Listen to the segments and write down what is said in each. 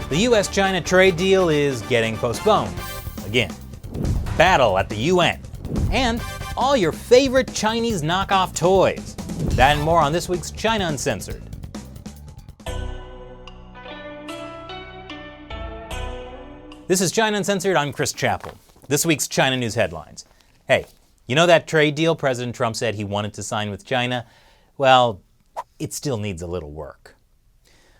The US-China trade deal is getting postponed. Again. Battle at the UN. And all your favorite Chinese knockoff toys. That and more on this week's China Uncensored. This is China Uncensored. I'm Chris Chappell. This week's China news headlines. Hey, you know that trade deal President Trump said he wanted to sign with China? Well, it still needs a little work.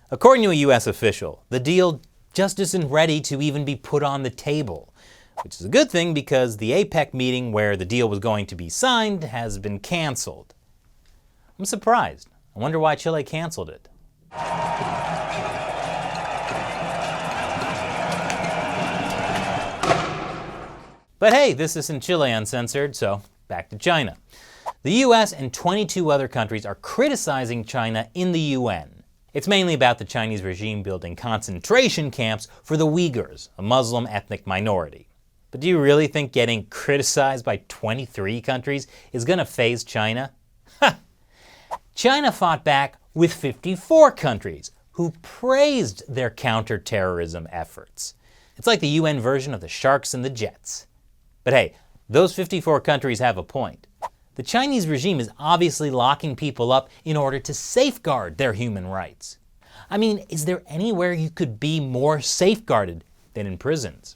According to a U.S. official, the deal just isn't ready to even be put on the table, which is a good thing because the APEC meeting where the deal was going to be signed has been canceled. I'm surprised. I wonder why Chile canceled it. But hey, this isn't Chile Uncensored, so back to China. The U.S. and 22 other countries are criticizing China in the UN. It's mainly about the Chinese regime building concentration camps for the Uyghurs, a Muslim ethnic minority. But do you really think getting criticized by 23 countries is going to faze China? Ha! China fought back with 54 countries who praised their counterterrorism efforts. It's like the UN version of the Sharks and the Jets. But hey, those 54 countries have a point. The Chinese regime is obviously locking people up in order to safeguard their human rights. I mean, is there anywhere you could be more safeguarded than in prisons?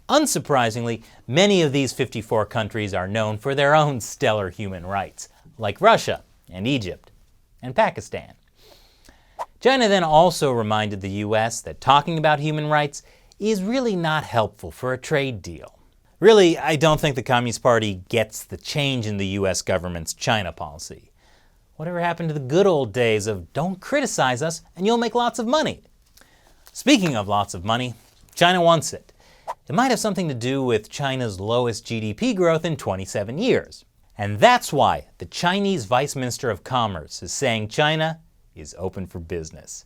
Unsurprisingly, many of these 54 countries are known for their own stellar human rights, like Russia and Egypt and Pakistan. China then also reminded the U.S. that talking about human rights is really not helpful for a trade deal. Really, I don't think the Communist Party gets the change in the U.S. government's China policy. Whatever happened to the good old days of don't criticize us and you'll make lots of money? Speaking of lots of money, China wants it. It might have something to do with China's lowest GDP growth in 27 years. And that's why the Chinese Vice Minister of Commerce is saying China is open for business.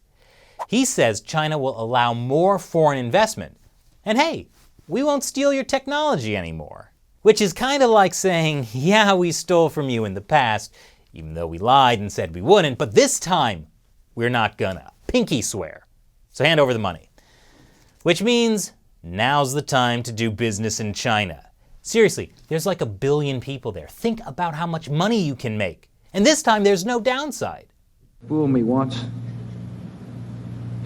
He says China will allow more foreign investment. And hey, we won't steal your technology anymore. Which is kind of like saying, yeah, we stole from you in the past, even though we lied and said we wouldn't, but this time, we're not gonna. Pinky swear. So hand over the money. Which means, now's the time to do business in China. Seriously, there's like 1 billion people there. Think about how much money you can make. And this time, there's no downside. Fool me once.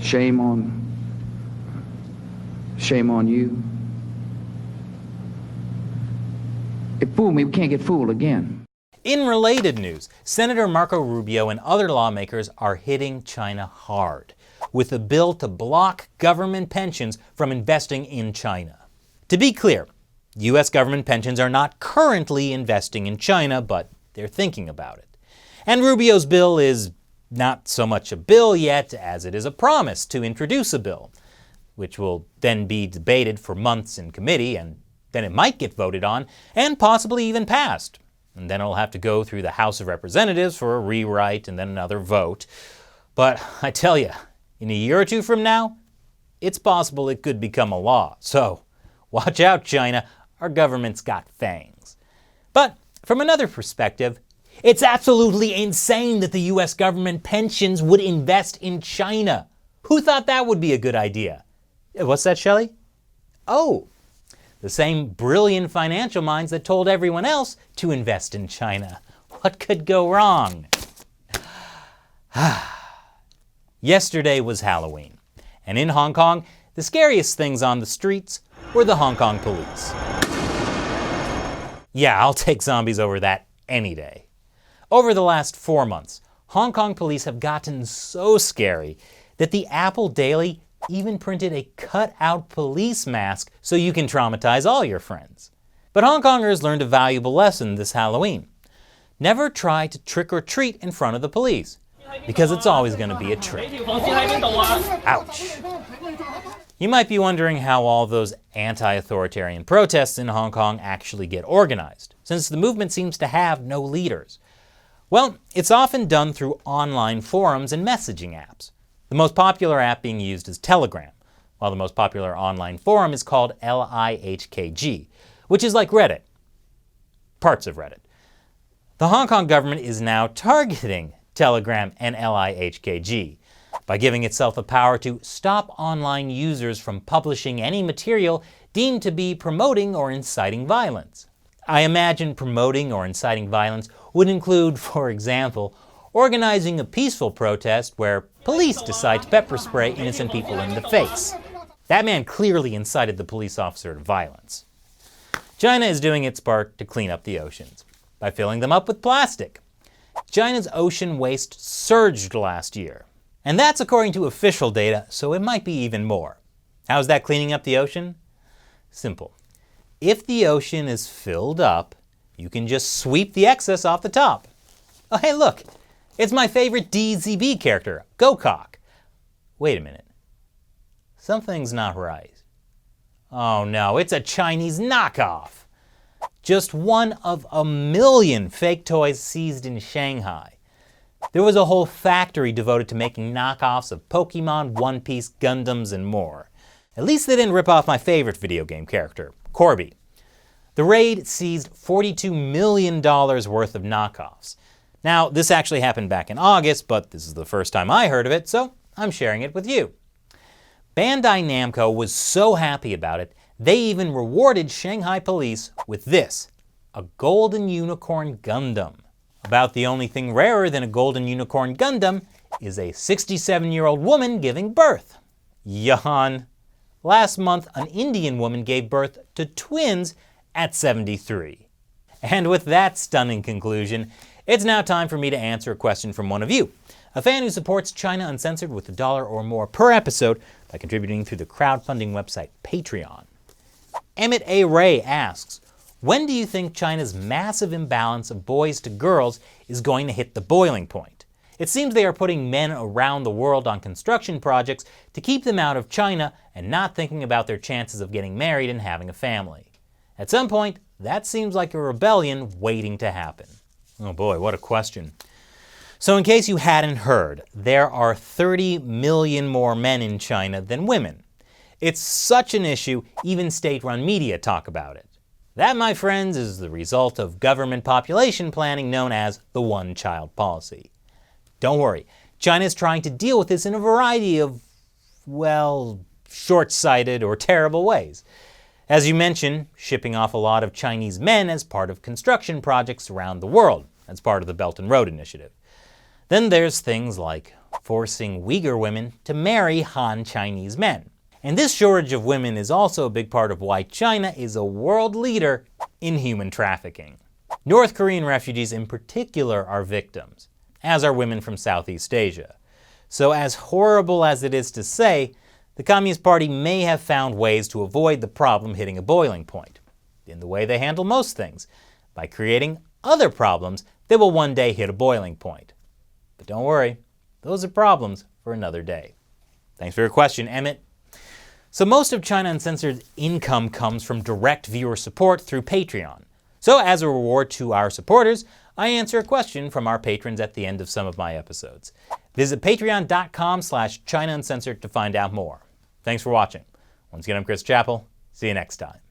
Shame on you. If fool me, we can't get fooled again. In related news, Senator Marco Rubio and other lawmakers are hitting China hard with a bill to block government pensions from investing in China. To be clear, U.S. government pensions are not currently investing in China, but they're thinking about it. And Rubio's bill is not so much a bill yet as it is a promise to introduce a bill, which will then be debated for months in committee, and then it might get voted on and possibly even passed. And then it'll have to go through the House of Representatives for a rewrite and then another vote. But I tell you, in a year or two from now, it's possible it could become a law. So watch out, China. Our government's got fangs. But from another perspective, it's absolutely insane that the U.S. government pensions would invest in China. Who thought that would be a good idea? What's that, Shelley? Oh, the same brilliant financial minds that told everyone else to invest in China. What could go wrong? Yesterday was Halloween, and in Hong Kong, the scariest things on the streets were the Hong Kong police. Yeah, I'll take zombies over that any day. Over the last 4 months, Hong Kong police have gotten so scary that the Apple Daily even printed a cut-out police mask so you can traumatize all your friends. But Hong Kongers learned a valuable lesson this Halloween. Never try to trick or treat in front of the police, because it's always going to be a trick. Ouch. You might be wondering how all those anti-authoritarian protests in Hong Kong actually get organized, since the movement seems to have no leaders. Well, it's often done through online forums and messaging apps. The most popular app being used is Telegram, while the most popular online forum is called LIHKG, which is like Reddit. Parts of Reddit. The Hong Kong government is now targeting Telegram and LIHKG. by giving itself the power to stop online users from publishing any material deemed to be promoting or inciting violence. I imagine promoting or inciting violence would include, for example, organizing a peaceful protest where police decide to pepper spray innocent people in the face. That man clearly incited the police officer to violence. China is doing its part to clean up the oceans by filling them up with plastic. China's ocean waste surged last year. And that's according to official data, so it might be even more. How's that cleaning up the ocean? Simple. If the ocean is filled up, you can just sweep the excess off the top. Oh, hey, look. It's my favorite DZB character, Gokok. Wait a minute. Something's not right. Oh no, it's a Chinese knockoff. Just one of a million fake toys seized in Shanghai. There was a whole factory devoted to making knockoffs of Pokemon, One Piece, Gundams, and more. At least they didn't rip off my favorite video game character, Corby. The raid seized $42 million worth of knockoffs. Now, this actually happened back in August, but this is the first time I heard of it, so I'm sharing it with you. Bandai Namco was so happy about it, they even rewarded Shanghai police with this, a Golden Unicorn Gundam. About the only thing rarer than a Golden Unicorn Gundam is a 67-year-old woman giving birth. Yawn. Last month, an Indian woman gave birth to twins at 73. And with that stunning conclusion, it's now time for me to answer a question from one of you, a fan who supports China Uncensored with $1 or more per episode by contributing through the crowdfunding website Patreon. Emmett A. Ray asks, when do you think China's massive imbalance of boys to girls is going to hit the boiling point? It seems they are putting men around the world on construction projects to keep them out of China and not thinking about their chances of getting married and having a family. At some point, that seems like a rebellion waiting to happen. Oh boy, what a question. So in case you hadn't heard, there are 30 million more men in China than women. It's such an issue, even state-run media talk about it. That, my friends, is the result of government population planning known as the one-child policy. Don't worry, China is trying to deal with this in a variety of, well, short-sighted or terrible ways. As you mentioned, shipping off a lot of Chinese men as part of construction projects around the world, as part of the Belt and Road Initiative. Then there's things like forcing Uyghur women to marry Han Chinese men. And this shortage of women is also a big part of why China is a world leader in human trafficking. North Korean refugees in particular are victims, as are women from Southeast Asia. So as horrible as it is to say, the Communist Party may have found ways to avoid the problem hitting a boiling point, in the way they handle most things, by creating other problems that will one day hit a boiling point. But don't worry, those are problems for another day. Thanks for your question, Emmett. So most of China Uncensored's income comes from direct viewer support through Patreon. So as a reward to our supporters, I answer a question from our patrons at the end of some of my episodes. Visit patreon.com/China Uncensored to find out more. Thanks for watching. Once again, I'm Chris Chappell. See you next time.